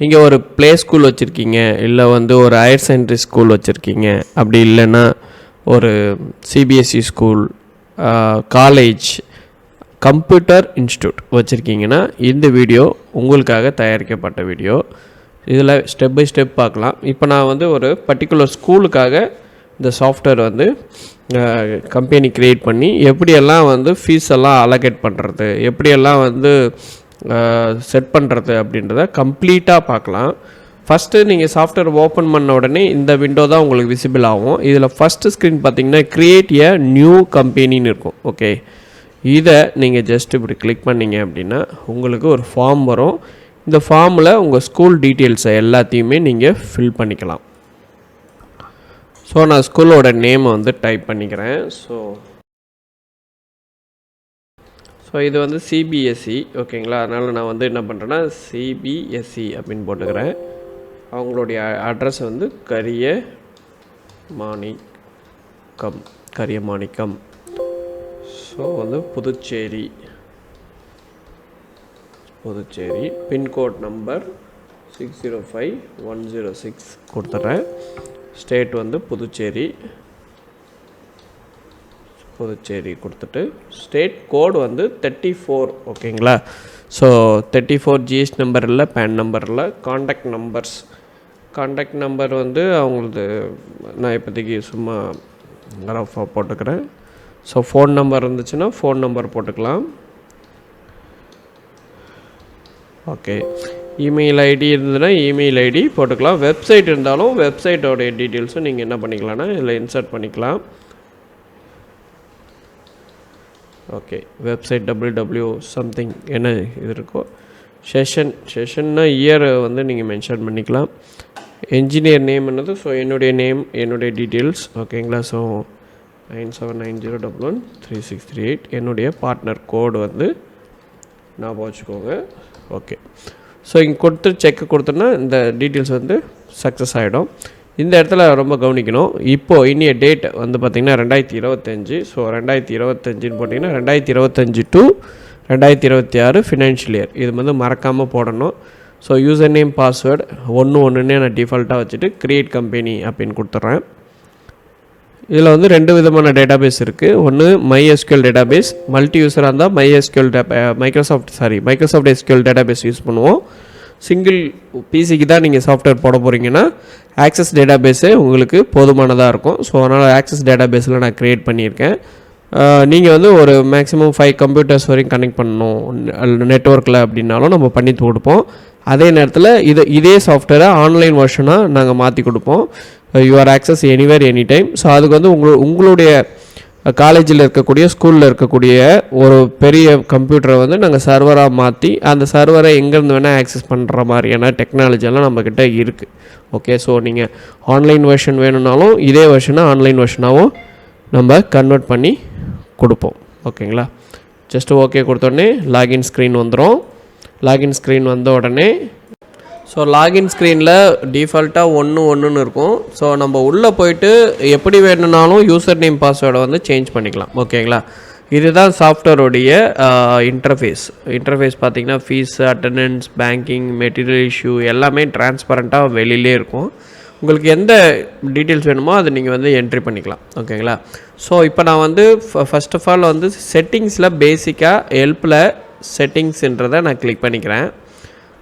நீங்கள் ஒரு play school வச்சுருக்கீங்க, இல்லை வந்து ஒரு ஹையர் செகண்டரி ஸ்கூல் வச்சுருக்கீங்க, அப்படி இல்லைன்னா ஒரு CBSE school, college, computer institute வச்சுருக்கீங்கன்னா இந்த வீடியோ உங்களுக்காக தயாரிக்கப்பட்ட வீடியோ. இதில் ஸ்டெப் பை ஸ்டெப் பார்க்கலாம். இப்போ நான் வந்து ஒரு பர்டிகுலர் ஸ்கூலுக்காக இந்த சாஃப்ட்வேர் வந்து கம்பெனி க்ரியேட் பண்ணி எப்படியெல்லாம் வந்து ஃபீஸ் எல்லாம் அலோகேட் பண்ணுறது, எப்படியெல்லாம் வந்து செட் பண்ணுறது அப்படின்றத கம்ப்ளீட்டாக பார்க்கலாம். ஃபஸ்ட்டு நீங்கள் சாஃப்ட்வேர் ஓப்பன் பண்ண உடனே இந்த விண்டோ தான் உங்களுக்கு விசிபிள் ஆகும். இதில் ஃபஸ்ட்டு ஸ்க்ரீன் பார்த்தீங்கன்னா க்ரியேட் எ நியூ கம்பெனின்னு இருக்கும். ஓகே, இதை நீங்கள் ஜஸ்ட் இப்படி கிளிக் பண்ணிங்க அப்படின்னா உங்களுக்கு ஒரு ஃபார்ம் வரும். இந்த ஃபார்மில் உங்கள் ஸ்கூல் டீட்டெயில்ஸை எல்லாத்தையுமே நீங்கள் ஃபில் பண்ணிக்கலாம். ஸோ நான் ஸ்கூலோட நேமை வந்து டைப் பண்ணிக்கிறேன். ஸோ இது வந்து சிபிஎஸ்சி, ஓகேங்களா. அதனால் நான் வந்து என்ன பண்ணுறேன்னா சிபிஎஸ்சி அப்படின்னு போட்டுக்கிறேன். அவங்களுடைய அட்ரஸ் வந்து கரியமாணிக்கம். ஸோ வந்து புதுச்சேரி, பின்கோட் நம்பர் 605106 கொடுத்துட்றேன். ஸ்டேட் வந்து புதுச்சேரி கொடுத்துட்டு ஸ்டேட் கோடு வந்து 34, ஓகேங்களா. ஸோ 34 ஜிஎஸ்டி நம்பர் இல்லை, பேன் நம்பர் இல்லை. காண்டாக்ட் நம்பர் வந்து அவங்களது நான் இப்போதைக்கு சும்மா ரஃபாக போட்டுக்கிறேன். ஸோ ஃபோன் நம்பர் இருந்துச்சுன்னா ஃபோன் நம்பர் போட்டுக்கலாம். ஓகே, இமெயில் ஐடி இருந்ததுன்னா இமெயில் ஐடி போட்டுக்கலாம். வெப்சைட் இருந்தாலும் வெப்சைட்டோடைய டீட்டெயில்ஸும் நீங்கள் என்ன பண்ணிக்கலாம்னா இதில் இன்சர்ட் பண்ணிக்கலாம். ஓகே, வெப்சைட் www சம்திங் என்ன இது இருக்கோ, செஷன்னா இயர் வந்து நீங்கள் மென்ஷன் பண்ணிக்கலாம். என்ஜினியர் நேம் என்னது, ஸோ என்னுடைய நேம், என்னுடைய டீட்டெயில்ஸ், ஓகேங்களா. ஸோ 9790113638 என்னுடைய பார்ட்னர் கோடு வந்து ஞாபகம் வச்சுக்கோங்க. ஓகே, ஸோ இங்கே கொடுத்து செக்கு கொடுத்தோன்னா இந்த டீட்டெயில்ஸ் வந்து சக்ஸஸ் ஆகிடும். இந்த இடத்துல ரொம்ப கவனிக்கணும். இப்போது இனிய டேட் வந்து பார்த்திங்கன்னா 2025. ஸோ 2025ன்னு போட்டிங்கன்னா 2025 to 2026 ஃபினான்ஷியல் இயர். இது வந்து மறக்காமல் போடணும். ஸோ யூசர் நேம் பாஸ்வேர்டு ஒன்றுன்னே நான் டிஃபால்ட்டாக வச்சுட்டு க்ரியேட் கம்பெனி அப்படின்னு கொடுத்துட்றேன். இதில் வந்து 2 விதமான டேட்டாபேஸ் இருக்குது. ஒன்று MySQL டேட்டாபேஸ், மல்டி யூஸராக இருந்தால் மைக்ரோசாஃப்ட் எஸ்கியூஎல் டேட்டாபேஸ் யூஸ் பண்ணுவோம். சிங்கிள் பிசிக்கு தான் நீங்கள் சாஃப்ட்வேர் போட போகிறீங்கன்னா ஆக்சஸ் டேட்டாபேஸே உங்களுக்கு போதுமானதாக இருக்கும். ஸோ அதனால் ஆக்சஸ் டேட்டாபேஸில் நான் க்ரியேட் பண்ணியிருக்கேன். நீங்கள் வந்து ஒரு மேக்ஸிமம் 5 கம்ப்யூட்டர்ஸ் வரைக்கும் கனெக்ட் பண்ணணும் நெட்ஒர்க்கில் அப்படின்னாலும் நம்ம பண்ணி கொடுப்போம். அதே நேரத்தில் இதே சாஃப்ட்வேரை ஆன்லைன் வெர்ஷனாக நாங்கள் மாற்றி கொடுப்போம். Your access anywhere any time. So அதுக்கு வந்து உங்களுடைய காலேஜில் இருக்கக்கூடிய, ஸ்கூலில் இருக்கக்கூடிய ஒரு பெரிய கம்ப்யூட்டரை வந்து நாங்கள் சர்வராக மாற்றி அந்த சர்வரை எங்கேருந்து வேணால் ஆக்சஸ் பண்ணுற மாதிரியான டெக்னாலஜியெல்லாம் நம்மக்கிட்ட இருக்குது. ஓகே, ஸோ நீங்கள் ஆன்லைன் வெர்ஷன் வேணும்னாலும் இதே வெர்ஷனை ஆன்லைன் வெர்ஷனாகவும் நம்ம கன்வெர்ட் பண்ணி கொடுப்போம். ஓகேங்களா. ஜஸ்ட்டு ஓகே கொடுத்தோடனே லாகின் ஸ்க்ரீன் வந்துடும். லாகின் ஸ்க்ரீன் வந்த உடனே ஸோ லாகின் ஸ்க்ரீனில் டிஃபால்ட்டாக 1 இருக்கும். ஸோ நம்ம உள்ளே போயிட்டு எப்படி வேணும்னாலும் யூசர் நேம் பாஸ்வேர்டை வந்து சேஞ்ச் பண்ணிக்கலாம். ஓகேங்களா. இதுதான் சாஃப்ட்வேருடைய இன்டர்ஃபேஸ் பார்த்திங்கன்னா fees, attendance, banking, material issue எல்லாமே டிரான்ஸ்பரண்ட்டாக வெளியிலே இருக்கும். உங்களுக்கு எந்த டீட்டெயில்ஸ் வேணுமோ அதை நீங்கள் வந்து என்ட்ரி பண்ணிக்கலாம். ஓகேங்களா. ஸோ இப்போ நான் வந்து ஃபர்ஸ்ட் ஆஃப் ஆல் வந்து செட்டிங்ஸில் பேசிக்காக ஹெல்ப்பில் செட்டிங்ஸ்ன்றதை நான் கிளிக் பண்ணிக்கிறேன்.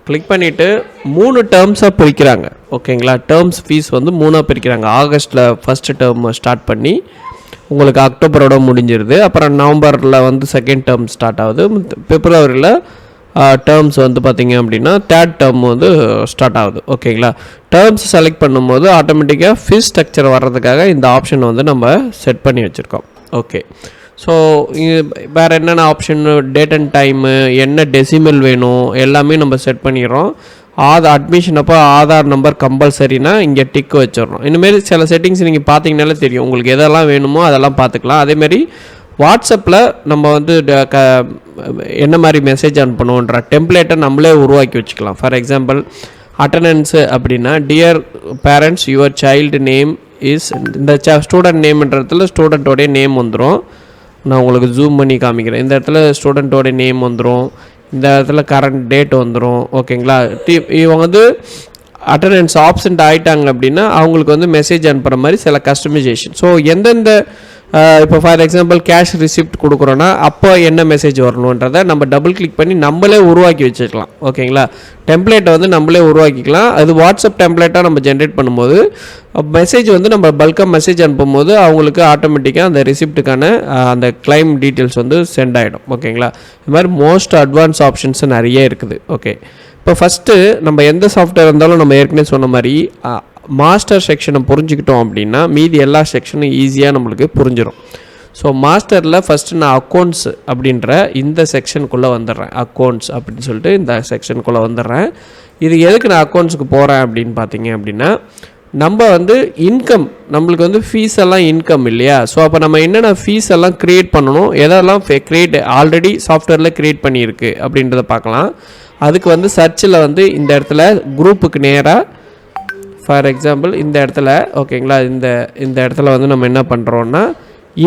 கிளிக் பண்ணிவிட்டு 3 டேர்ம்ஸாக பிரிக்கிறாங்க. ஓகேங்களா. டேர்ம்ஸ் ஃபீஸ் வந்து 3ஆக பிரிக்கிறாங்க. ஆகஸ்ட்டில் ஃபஸ்ட்டு டேர்ம் ஸ்டார்ட் பண்ணி உங்களுக்கு அக்டோபரோட முடிஞ்சிருது. அப்புறம் நவம்பரில் வந்து செகண்ட் டேர்ம் ஸ்டார்ட் ஆகுது. பிப்ரவரியில் டேர்ம்ஸ் வந்து பார்த்திங்க அப்படின்னா 3rd டேர்ம் வந்து ஸ்டார்ட் ஆகுது. ஓகேங்களா. டேர்ம்ஸ் செலக்ட் பண்ணும்போது ஆட்டோமேட்டிக்காக ஃபீஸ் ஸ்ட்ரக்சர் வர்றதுக்காக இந்த ஆப்ஷனை வந்து நம்ம செட் பண்ணி வச்சுருக்கோம். ஓகே, ஸோ வேறு என்னென்ன ஆப்ஷன், டேட் அண்ட் டைமு, என்ன டெசிமல் வேணும் எல்லாமே நம்ம செட் பண்ணிடுறோம். அட்மிஷன் அப்போ ஆதார் நம்பர் கம்பல்சரினா இங்கே டிக்கு வச்சிடறோம். இந்தமாரி சில செட்டிங்ஸ் நீங்கள் பார்த்தீங்கனாலே தெரியும் உங்களுக்கு எதெல்லாம் வேணுமோ அதெல்லாம் பார்த்துக்கலாம். அதேமாரி வாட்ஸ்அப்பில் நம்ம வந்து என்ன மாதிரி மெசேஜ் அனுப்பணுன்ற டெம்ப்ளேட்டை நம்மளே உருவாக்கி வச்சுக்கலாம். ஃபார் எக்ஸாம்பிள் அட்டண்டன்ஸு அப்படின்னா dear parents your child name is, இந்த ஸ்டூடெண்ட் நேம்ன்றதுல ஸ்டூடெண்ட்டோடைய நேம் வந்துடும். நான் உங்களுக்கு ஜூம் பண்ணி காமிக்கிறேன். இந்த இடத்துல ஸ்டூடெண்ட்டோடைய நேம் வந்துடும். இந்த இடத்துல கரண்ட் டேட் வந்துடும். ஓகேங்களா, இவங்க வந்து அட்டண்டன்ஸ் ஆப்சண்ட் ஆகிட்டாங்க அப்படின்னா அவங்களுக்கு வந்து மெசேஜ் அனுப்புகிற மாதிரி சில கஸ்டமைசேஷன். ஸோ எந்தெந்த இப்போ ஃபார் எக்ஸாம்பிள் கேஷ் ரிசிப்ட் கொடுக்குறோன்னா அப்போ என்ன மெசேஜ் வரணுன்றதை நம்ம டபுள் கிளிக் பண்ணி நம்மளே உருவாக்கி வச்சுக்கலாம். ஓகேங்களா, டெம்ப்ளேட்டை வந்து நம்மளே உருவாக்கிக்கலாம். அது வாட்ஸ்அப் டெம்ப்ளேட்டாக நம்ம ஜென்ரேட் பண்ணும்போது மெசேஜ் வந்து நம்ம பல்காக மெசேஜ் அனுப்பும்போது அவங்களுக்கு ஆட்டோமேட்டிக்காக அந்த ரிசிப்ட்டுக்கான அந்த கிளைம் டீட்டெயில்ஸ் வந்து சென்ட் ஆகிடும். ஓகேங்களா, இது மாதிரி மோஸ்ட் அட்வான்ஸ் ஆப்ஷன்ஸ் நிறைய இருக்குது. ஓகே, இப்போ ஃபஸ்ட்டு நம்ம எந்த சாஃப்ட்வேர் இருந்தாலும் நம்ம ஏற்கனவே சொன்ன மாதிரி மாஸ்டர் செக்ஷனை புரிஞ்சுக்கிட்டோம் அப்படின்னா மீதி எல்லா செக்ஷனும் ஈஸியாக நம்மளுக்கு புரிஞ்சிடும். ஸோ மாஸ்டரில் ஃபஸ்ட்டு நான் அக்கௌண்ட்ஸ் அப்படின்ற இந்த செக்ஷனுக்குள்ளே வந்துடுறேன். அக்கௌண்ட்ஸ் அப்படின்னு சொல்லிட்டு இந்த செக்ஷனுக்குள்ளே வந்துடுறேன். இது எதுக்கு நான் அக்கௌண்ட்ஸுக்கு போகிறேன் அப்படின்னு பார்த்தீங்க அப்படின்னா நம்ம வந்து இன்கம், நம்மளுக்கு வந்து ஃபீஸ் எல்லாம் இன்கம் இல்லையா. ஸோ அப்போ நம்ம என்னென்ன ஃபீஸ் எல்லாம் க்ரியேட் பண்ணணும், எதெல்லாம் ஆல்ரெடி சாஃப்ட்வேரில் க்ரியேட் பண்ணியிருக்கு அப்படின்றத பார்க்கலாம். அதுக்கு வந்து சர்ச்சில் வந்து இந்த இடத்துல குரூப்புக்கு நேராக ஃபார் எக்ஸாம்பிள் இந்த இடத்துல ஓகேங்களா, இந்த இடத்துல வந்து நம்ம என்ன பண்ணுறோன்னா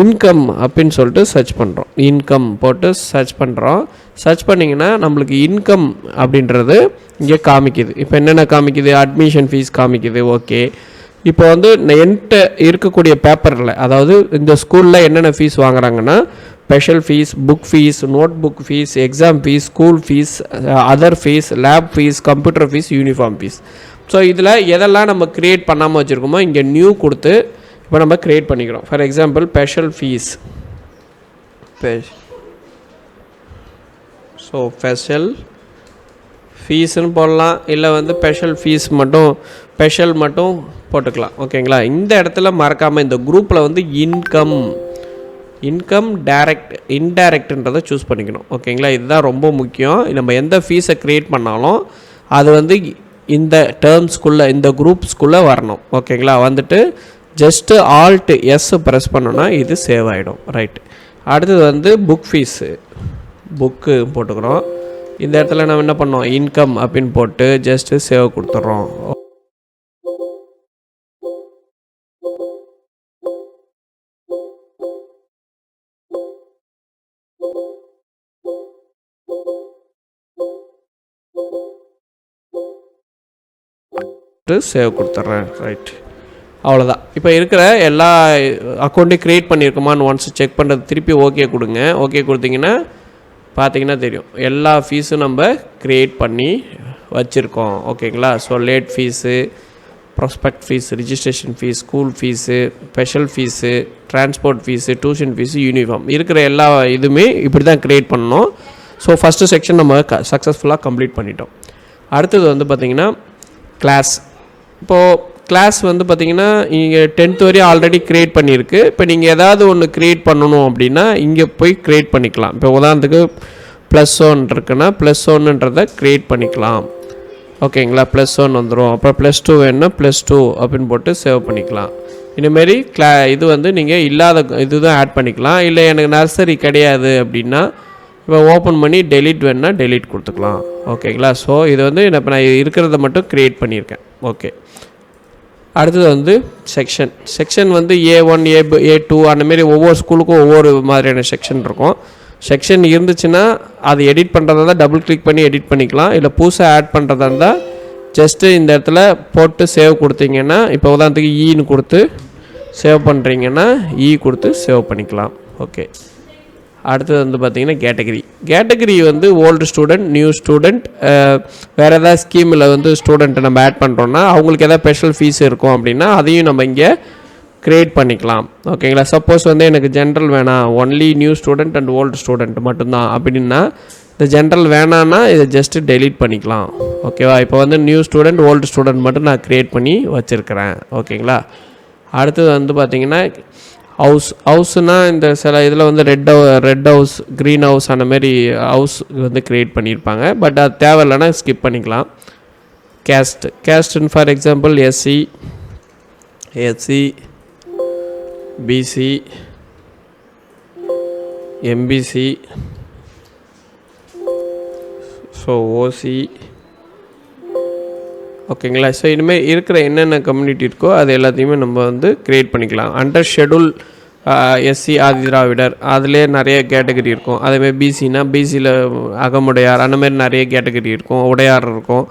இன்கம் அப்படின்னு சொல்லிட்டு சர்ச் பண்ணுறோம். இன்கம் போட்டு சர்ச் பண்ணுறோம். சர்ச் பண்ணிங்கன்னா நம்மளுக்கு இன்கம் அப்படின்றது இங்கே காமிக்குது. இப்போ என்னென்ன காமிக்குது, அட்மிஷன் ஃபீஸ் காமிக்குது. ஓகே, இப்போ வந்து என்கிட்ட இருக்கக்கூடிய பேப்பரில், அதாவது இந்த ஸ்கூலில் என்னென்ன ஃபீஸ் வாங்குறாங்கன்னா special fees, book fees, note book fees, exam fees, school fees, other fees, lab fees, computer fees, uniform fees. So இதில் எதெல்லாம் நம்ம க்ரியேட் பண்ணாமல் வச்சுருக்கோமோ இங்கே நியூ கொடுத்து இப்போ நம்ம க்ரியேட் பண்ணிக்கிறோம். For example special fees, so special ஃபீஸ்ன்னு போடலாம், இல்லை வந்து ஸ்பெஷல் ஃபீஸ் மட்டும் ஸ்பெஷல் மட்டும் போட்டுக்கலாம். ஓகேங்களா, இந்த இடத்துல மறக்காமல் இந்த குரூப்பில் வந்து இன்கம் இன்டைரக்ட்ன்றதை சூஸ் பண்ணிக்கணும். ஓகேங்களா, இதுதான் ரொம்ப முக்கியம். நம்ம எந்த ஃபீஸை க்ரியேட் பண்ணாலும் அது வந்து இந்த டேர்ம்ஸ்குள்ளே இந்த குரூப்ஸ்குள்ளே வரணும். ஓகேங்களா, வந்துட்டு ஜஸ்ட்டு ஆல்ட் எஸ் ப்ரெஸ் பண்ணோன்னா இது சேவ் ஆகிடும். ரைட், அடுத்தது வந்து புக் ஃபீஸு, புக்கு போட்டுக்கிறோம். இந்த இடத்துல நம்ம என்ன பண்ணோம், இன்கம் அப்படின்னு போட்டு ஜஸ்ட்டு சேவ் கொடுத்துட்றோம். சேவ் கொடுத்துட்றேன். ரைட், அவ்வளோதான். இப்போ இருக்கிற எல்லா அக்கௌண்ட்டையும் க்ரியேட் பண்ணியிருக்கோமான்னு ஒன்ஸ் செக் பண்ணுறது, திருப்பி ஓகே கொடுங்க. ஓகே கொடுத்தீங்கன்னா பார்த்தீங்கன்னா தெரியும் எல்லா ஃபீஸும் நம்ம க்ரியேட் பண்ணி வச்சுருக்கோம். ஓகேங்களா, so late fees, prospect fees, registration fees, school fees, special fees, transport fees, tuition fees, uniform, இருக்கிற எல்லா இதுவுமே இப்படி தான் க்ரியேட் பண்ணணும். ஸோ ஃபஸ்ட்டு செக்ஷன் நம்ம சக்ஸஸ்ஃபுல்லாக கம்ப்ளீட் பண்ணிட்டோம். அடுத்தது வந்து பார்த்திங்கன்னா கிளாஸ். இப்போது கிளாஸ் வந்து பார்த்திங்கன்னா இங்கே 10th வரையும் ஆல்ரெடி க்ரியேட் பண்ணியிருக்கு. இப்போ நீங்கள் ஏதாவது ஒன்று க்ரியேட் பண்ணணும் அப்படின்னா இங்கே போய் க்ரியேட் பண்ணிக்கலாம். இப்போ உதாரணத்துக்கு +1 இருக்குன்னா +1ன்றதை க்ரியேட் பண்ணிக்கலாம். ஓகேங்களா, +1 வந்துடும். அப்புறம் +2 வேணுன்னா +2 அப்படின்னு போட்டு சேவ் பண்ணிக்கலாம். இந்தமாரி இது வந்து நீங்கள் இல்லாத இதுதான் ஆட் பண்ணிக்கலாம். இல்லை எனக்கு நர்சரி கிடையாது அப்படின்னா இப்போ ஓப்பன் பண்ணி டெலிட் வேணுன்னா டெலிட் கொடுத்துக்கலாம். ஓகேங்களா, ஸோ இது வந்து இப்போ நான் இருக்கிறத மட்டும் க்ரியேட் பண்ணியிருக்கேன். ஓகே, அடுத்தது வந்து செக்ஷன் வந்து A1 A2 அந்தமாரி ஒவ்வொரு ஸ்கூலுக்கும் ஒவ்வொரு மாதிரியான செக்ஷன் இருக்கும். செக்ஷன் இருந்துச்சுன்னா அது எடிட் பண்ணுறதா இருந்தால் டபுள் கிளிக் பண்ணி எடிட் பண்ணிக்கலாம். இல்லை புதுசாக ஆட் பண்ணுறதா இருந்தால் ஜஸ்ட்டு இந்த இடத்துல போட்டு சேவ் கொடுத்தீங்கன்னா, இப்போ உதாரணத்துக்கு ஈன்னு கொடுத்து சேவ் பண்ணுறீங்கன்னா கொடுத்து சேவ் பண்ணிக்கலாம். ஓகே, அடுத்தது வந்து பார்த்திங்கன்னா கேட்டகரி வந்து ஓல்டு ஸ்டூடெண்ட், நியூ ஸ்டூடெண்ட், வேறு ஏதாவது ஸ்கீமில் வந்து ஸ்டூடெண்ட்டை நம்ம ஆட் பண்ணுறோன்னா அவங்களுக்கு எதாவது ஸ்பெஷல் ஃபீஸ் இருக்கும் அப்படின்னா அதையும் நம்ம இங்கே க்ரியேட் பண்ணிக்கலாம். ஓகேங்களா, சப்போஸ் வந்து எனக்கு ஜென்ரல் வேணாம், only new student and old student மட்டும்தான் அப்படின்னா இந்த ஜென்ரல் வேணான்னா இதை ஜஸ்ட்டு டெலீட் பண்ணிக்கலாம். ஓகேவா, இப்போ வந்து நியூ ஸ்டூடெண்ட் ஓல்டு ஸ்டூடெண்ட் மட்டும் நான் க்ரியேட் பண்ணி வச்சுருக்கிறேன். ஓகேங்களா, அடுத்தது வந்து பார்த்திங்கன்னா ஹவுஸ்னால் இந்த சில இதில் வந்து ரெட் ஹவுஸ், க்ரீன் ஹவுஸ் அந்தமாரி ஹவுஸ் வந்து க்ரியேட் பண்ணியிருப்பாங்க. பட் அது தேவையில்லைன்னா ஸ்கிப் பண்ணிக்கலாம். கேஸ்ட்டுன்னு for example SC, BC, MBC, so OC. ஓகேங்களா, ஸோ இனிமேல் இருக்கிற என்னென்ன கம்யூனிட்டி இருக்கோ அது எல்லாத்தையுமே நம்ம வந்து க்ரியேட் பண்ணிக்கலாம். Under schedule SC Adi Dravidar அதிலே நிறைய கேட்டகரி இருக்கும். அதேமாதிரி பிசினா பிசியில் அகமுடையார் அந்தமாரி நிறைய கேட்டகரி இருக்கும், உடையார் இருக்கும்.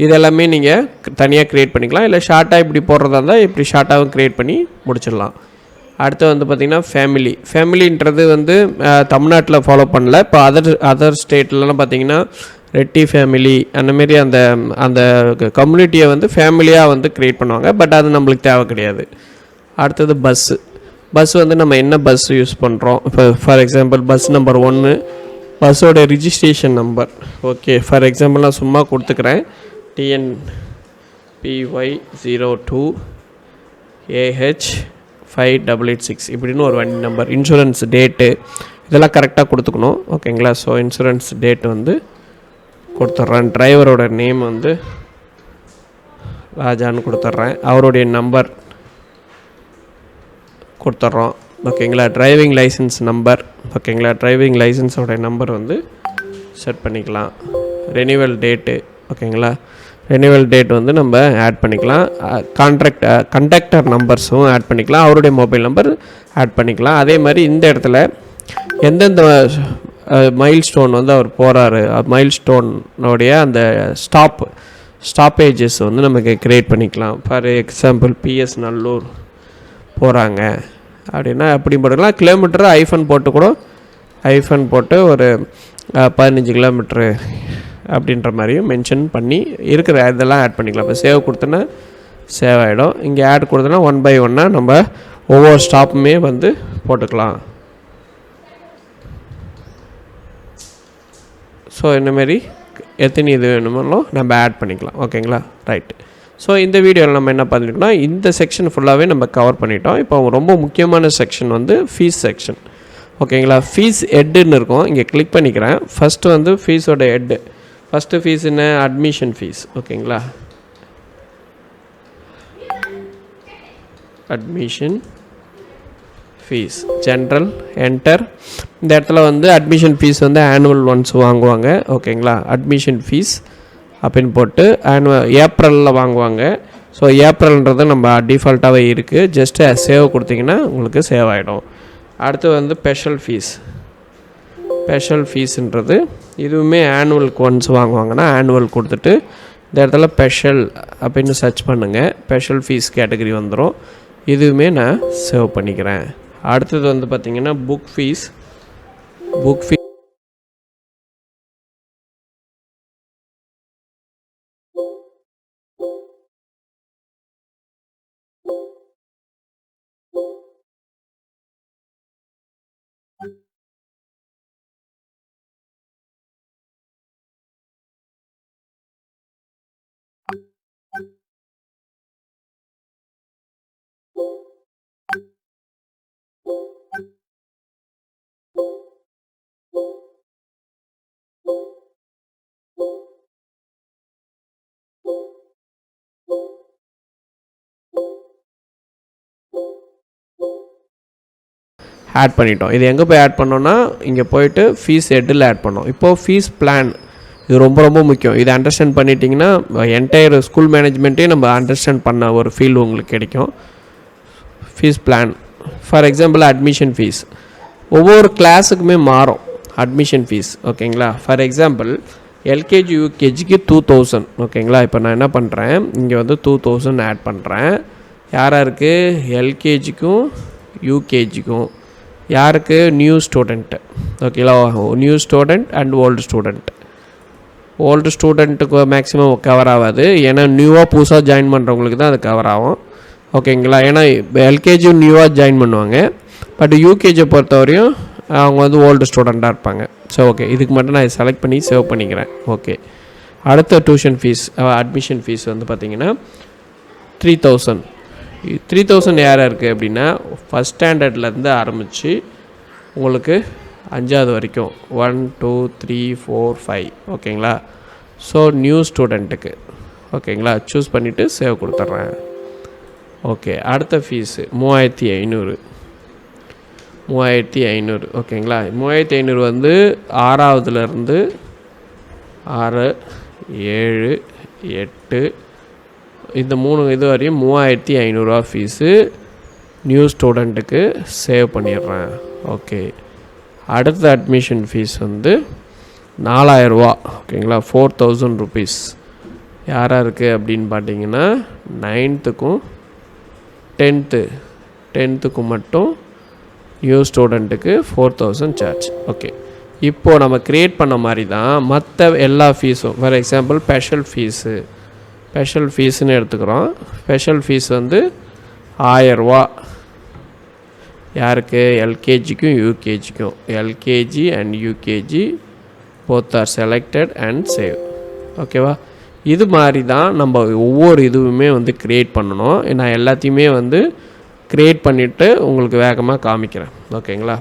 இதெல்லாமே நீங்கள் தனியாக க்ரியேட் பண்ணிக்கலாம். இல்லை ஷார்ட்டாக இப்படி போடுறதா இருந்தால் இப்படி ஷார்ட்டாகவும் க்ரியேட் பண்ணி முடிச்சிடலாம். அடுத்து வந்து பார்த்திங்கன்னா ஃபேமிலின்றது வந்து தமிழ்நாட்டில் ஃபாலோ பண்ணல. இப்போ அதர் ஸ்டேட்லலாம் பார்த்திங்கன்னா ரெட்டி ஃபேமிலி அந்தமாரி அந்த கம்யூனிட்டியை வந்து ஃபேமிலியாக வந்து க்ரியேட் பண்ணுவாங்க. பட் அது நம்மளுக்கு தேவை கிடையாது. அடுத்தது பஸ் வந்து நம்ம என்ன பஸ் யூஸ் பண்ணுறோம். இப்போ ஃபார் எக்ஸாம்பிள் பஸ் நம்பர் 1 பஸ்ஸோட registration number. Okay, for example நான் சும்மா கொடுத்துக்கிறேன். TNPY02 AH5886 இப்படின்னு ஒரு வண்டி நம்பர். இன்சூரன்ஸ் டேட்டு இதெல்லாம் கரெக்டாக கொடுத்துக்கணும். ஓகேங்களா. ஸோ இன்சூரன்ஸ் டேட் வந்து கொடுத்துட்றேன். டிரைவரோட நேம் வந்து ராஜான்னு கொடுத்துட்றேன். அவருடைய நம்பர் கொடுத்துட்றோம். ஓகேங்களா. Driving licence number. ஓகேங்களா. டிரைவிங் லைசன்ஸோட நம்பர் வந்து செட் பண்ணிக்கலாம். Renewal date. ஓகேங்களா. ரெனிவல் டேட் வந்து நம்ம ஆட் பண்ணிக்கலாம். கண்டக்டர் நம்பர்ஸும் ஆட் பண்ணிக்கலாம். அவருடைய மொபைல் நம்பர் ஆட் பண்ணிக்கலாம். அதே மாதிரி இந்த இடத்துல எந்தெந்த மைல் ஸ்டோன் வந்து அவர் போகிறாரு, மைல் ஸ்டோனோடைய அந்த ஸ்டாப்பேஜஸ் வந்து நமக்கு க்ரியேட் பண்ணிக்கலாம். ஃபார் எக்ஸாம்பிள் PS நல்லூர் போகிறாங்க அப்படின்னா அப்படி போட்டுக்கலாம். கிலோமீட்டர் ஐஃபன் போட்டு ஒரு 15 கிலோமீட்ரு அப்படின்ற மாதிரியும் மென்ஷன் பண்ணி இருக்கிற இதெல்லாம் ஆட் பண்ணிக்கலாம். இப்போ சேவ் கொடுத்தோன்னா சேவ் ஆகிடும். இங்கே ஆட் கொடுத்தோன்னா 1 by 1 நம்ம ஒவ்வொரு ஸ்டாப்புமே வந்து போட்டுக்கலாம். ஸோ இந்தமாரி எத்தனை இது வேணுமோ நம்ம ஆட் பண்ணிக்கலாம். ஓகேங்களா. ரைட்டு. ஸோ இந்த வீடியோவில் நம்ம என்ன பண்ணிட்டோம்னா இந்த செக்ஷன் ஃபுல்லாகவே நம்ம கவர் பண்ணிட்டோம். இப்போ ரொம்ப முக்கியமான செக்ஷன் வந்து ஃபீஸ் செக்ஷன். ஓகேங்களா. ஃபீஸ் ஹெட்டுன்னு இருக்கும். இங்கே கிளிக் பண்ணிக்கிறேன். ஃபஸ்ட்டு வந்து ஃபீஸோட ஹெட்டு. ஃபஸ்ட்டு ஃபீஸ் என்ன? Admission fees. ஓகேங்களா. Admission fees general enter. இந்த இடத்துல வந்து அட்மிஷன் ஃபீஸ் வந்து ஆனுவல் ஒன்ஸ் வாங்குவாங்க. ஓகேங்களா. அட்மிஷன் ஃபீஸ் அப்படின்னு போட்டு ஏப்ரலில் வாங்குவாங்க. ஸோ ஏப்ரல்ன்றது நம்ம டிஃபால்ட்டாகவே இருக்குது. ஜஸ்ட்டு சேவ் கொடுத்தீங்கன்னா உங்களுக்கு சேவ் ஆகிடும். அடுத்து வந்து ஸ்பெஷல் ஃபீஸுன்றது இதுவுமே ஆனுவலுக்கு ஒன்ஸ் வாங்குவாங்கன்னா ஆனுவல் கொடுத்துட்டு இந்த இடத்துல ஸ்பெஷல் அப்படின்னு சர்ச் பண்ணுங்கள். ஸ்பெஷல் ஃபீஸ் கேட்டகரி வந்துடும். இதுவுமே நான் சேவ் பண்ணிக்கிறேன். அடுத்தது வந்து பார்த்திங்கன்னா புக் ஃபீஸ் ஆட் பண்ணிட்டோம். இது எங்கே போய் ஆட் பண்ணோன்னா இங்கே போயிட்டு ஃபீஸ் ஹெட்டில் ஆட் பண்ணோம். இப்போது ஃபீஸ் பிளான் இது ரொம்ப முக்கியம். இதை அண்டர்ஸ்டாண்ட் பண்ணிட்டீங்கன்னா என்டையர் ஸ்கூல் மேனேஜ்மெண்ட்டே நம்ம அண்டர்ஸ்டாண்ட் பண்ண ஒரு ஃபீல் உங்களுக்கு கிடைக்கும். Fees plan for example admission fees ஒவ்வொரு கிளாஸுக்குமே மாறும் அட்மிஷன் ஃபீஸ். ஓகேங்களா. ஃபார் எக்ஸாம்பிள் எல்கேஜி யூகேஜிக்கு 2000. ஓகேங்களா. இப்போ நான் என்ன பண்ணுறேன், இங்கே வந்து 2000 ஆட் பண்ணுறேன். யாராருக்கு? எல்கேஜிக்கும் யூகேஜிக்கும். யாருக்கு? New student. ஓகேங்களா. நியூ ஸ்டூடெண்ட் அண்ட் ஓல்டு ஸ்டூடெண்ட்டுக்கு மேக்ஸிமம் கவர் ஆகாது. ஏன்னா நியூவாக புதுசாக ஜாயின் பண்ணுறவங்களுக்கு தான் அது கவர் ஆகும். ஓகேங்களா. ஏன்னா எல்கேஜி நியூவாக ஜாயின் பண்ணுவாங்க. பட் யூகேஜியை பொறுத்தவரையும் அவங்க வந்து ஓல்டு ஸ்டூடெண்ட்டாக இருப்பாங்க. ஸோ ஓகே, இதுக்கு மட்டும் நான் செலக்ட் பண்ணி சேவ் பண்ணிக்கிறேன். ஓகே. அடுத்த டியூஷன் ஃபீஸ் அட்மிஷன் ஃபீஸ் வந்து பார்த்திங்கன்னா 3000. 3000 யாராக இருக்குது அப்படின்னா ஃபஸ்ட் ஸ்டாண்டர்ட்லேருந்து ஆரம்பித்து உங்களுக்கு 5வது வரைக்கும் 1 2 3 4 5. ஓகேங்களா. ஸோ நியூ ஸ்டூடெண்ட்டுக்கு. ஓகேங்களா. சூஸ் பண்ணிவிட்டு சேவ் கொடுத்துட்றேன். ஓகே. அடுத்த ஃபீஸு 3500. ஓகேங்களா. 3500 வந்து 6வதுலேருந்து 6 7 8 இந்த 3 இது வரையும் 3500 ஃபீஸு. நியூ ஸ்டூடெண்ட்டுக்கு சேவ் பண்ணிடுறேன். ஓகே, அடுத்த அட்மிஷன் ஃபீஸ் வந்து 4000 ரூபா. ஓகேங்களா, 4000 rupees. யாராக இருக்குது அப்படின்னு பார்த்தீங்கன்னா 9th-க்கும் 10th-க்கும் மட்டும் நியூ ஸ்டூடெண்ட்டுக்கு 4000 சார்ஜ். ஓகே, இப்போது நம்ம க்ரியேட் பண்ண மாதிரி தான் மற்ற எல்லா ஃபீஸும். ஃபார் எக்ஸாம்பிள் ஸ்பெஷல் ஃபீஸுன்னு எடுத்துக்கிறோம். ஸ்பெஷல் ஃபீஸ் வந்து 1000 ரூபா. யாருக்கு? எல்கேஜிக்கும் யூகேஜிக்கும். LKG and UKG both are selected and save. ஓகேவா? இது மாதிரி தான் நம்ம ஒவ்வொரு இதுவுமே வந்து க்ரியேட் பண்ணணும். நான் எல்லாத்தையுமே வந்து க்ரியேட் பண்ணிவிட்டு உங்களுக்கு வேகமாக காமிக்கிறேன். ஓகேங்களா?